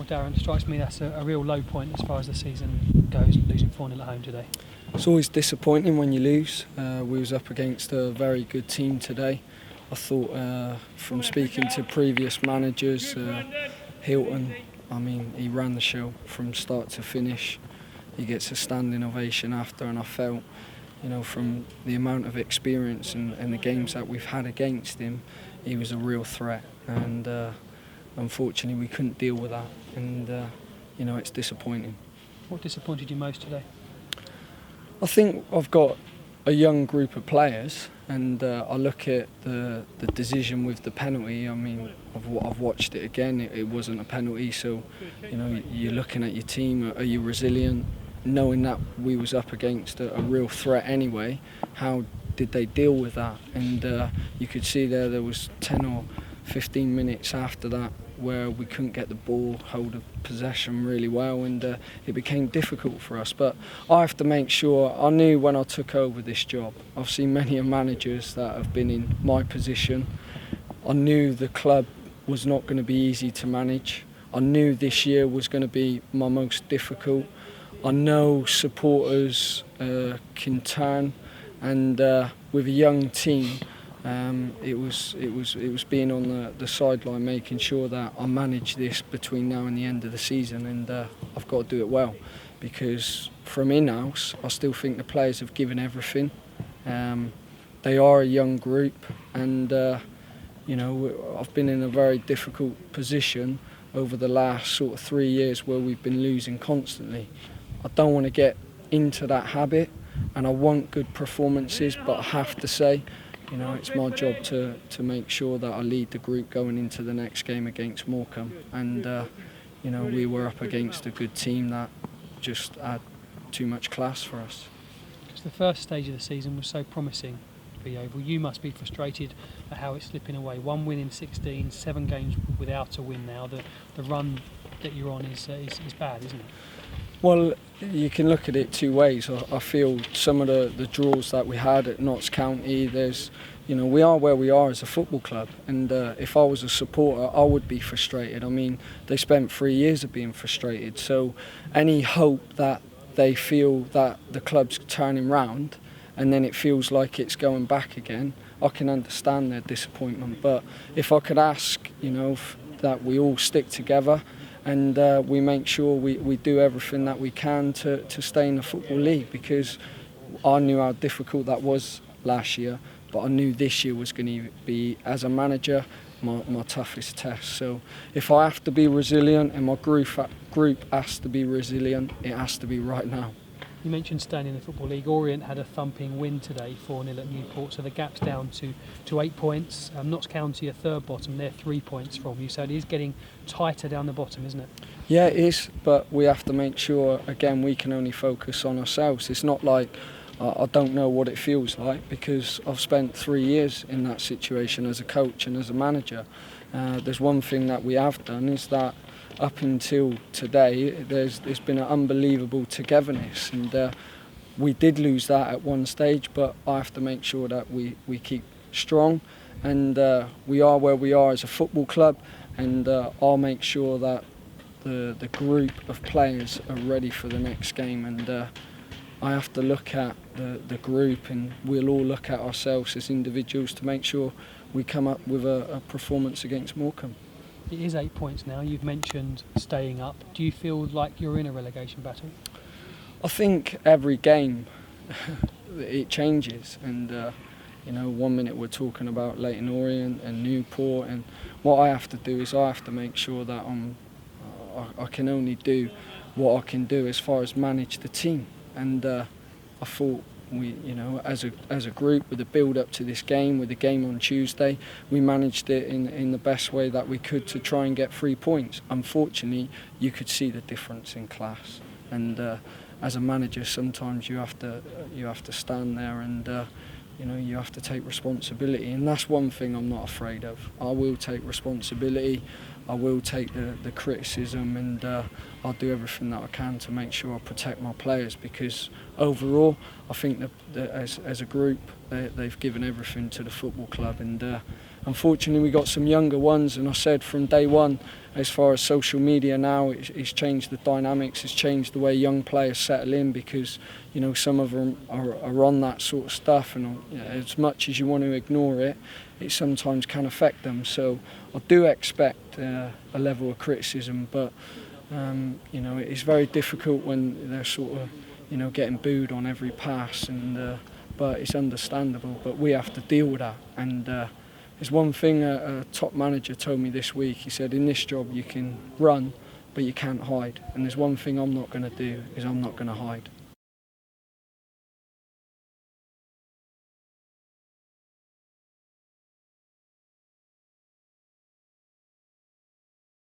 Darren. It strikes me that's a real low point as far as the season goes, losing 4-0 at home today. It's always disappointing when you lose. We was up against a very good team today. I thought from speaking to previous managers, Hilton, he ran the show from start to finish. He gets a standing ovation after, and I felt, from the amount of experience and the games that we've had against him, he was a real threat. And unfortunately, we couldn't deal with that. And it's disappointing. What disappointed you most today? I think I've got a young group of players, and I look at the decision with the penalty. I've watched it again. It wasn't a penalty, so you're looking at your team. Are you resilient? Knowing that we was up against a real threat anyway, how did they deal with that? And you could see there was 10 or 15 minutes after that where we couldn't get the ball, hold of possession really well, and it became difficult for us. But I have to make sure, I knew when I took over this job, I've seen many managers that have been in my position. I knew the club was not going to be easy to manage. I knew this year was going to be my most difficult. I know supporters can turn, and with a young team, it was being on the sideline, making sure that I manage this between now and the end of the season, and I've got to do it well, because from in-house I still think the players have given everything. They are a young group, and I've been in a very difficult position over the last sort of 3 years where we've been losing constantly. I don't want to get into that habit, and I want good performances, but I have to say, it's my job to make sure that I lead the group going into the next game against Morecambe. And, we were up against a good team that just had too much class for us. Because the first stage of the season was so promising for Yeovil. You must be frustrated at how it's slipping away. 1 win in 16, 7 games without a win now. The run that you're on is bad, isn't it? Well, you can look at it two ways. I feel some of the draws that we had at Notts County, we are where we are as a football club, and if I was a supporter, I would be frustrated. They spent 3 years of being frustrated, so any hope that they feel that the club's turning round and then it feels like it's going back again, I can understand their disappointment. But if I could ask, that we all stick together, and we make sure we do everything that we can to stay in the Football League, because I knew how difficult that was last year, but I knew this year was going to be, as a manager, my toughest test. So if I have to be resilient and my group has to be resilient, it has to be right now. You mentioned staying in the Football League. Orient had a thumping win today, 4-0 at Newport, so the gap's down to 8 points. Notts County are third bottom, they're 3 points from you, so it is getting tighter down the bottom, isn't it? Yeah, it is, but we have to make sure, again, we can only focus on ourselves. It's not like I don't know what it feels like, because I've spent 3 years in that situation as a coach and as a manager. There's one thing that we have done, is that up until today, there's been an unbelievable togetherness, and we did lose that at one stage, but I have to make sure that we keep strong, and we are where we are as a football club, and I'll make sure that the group of players are ready for the next game, and I have to look at the group, and we'll all look at ourselves as individuals to make sure we come up with a performance against Morecambe. It is 8 points now. You've mentioned staying up. Do you feel like you're in a relegation battle? I think every game it changes, and 1 minute we're talking about Leyton Orient and Newport, and what I have to do is I have to make sure that I can only do what I can do as far as manage the team. And I thought we, as a group, with the build up to this game, with the game on Tuesday, we managed it in the best way that we could to try and get 3 points. Unfortunately, you could see the difference in class, and as a manager, sometimes you have to stand there and you have to take responsibility, and that's one thing I'm not afraid of. I will take responsibility. I will take the criticism, and I'll do everything that I can to make sure I protect my players, because overall I think that as a group they've given everything to the football club, and unfortunately we got some younger ones, and I said from day one, as far as social media now, it's changed the dynamics, it's changed the way young players settle in, because some of them are on that sort of stuff, and as much as you want to ignore it, it sometimes can affect them. So I do expect a level of criticism, but it's very difficult when they're sort of getting booed on every pass, but it's understandable. But we have to deal with that, and there's one thing a top manager told me this week. He said, in this job you can run, but you can't hide. And there's one thing I'm not going to do, is I'm not going to hide.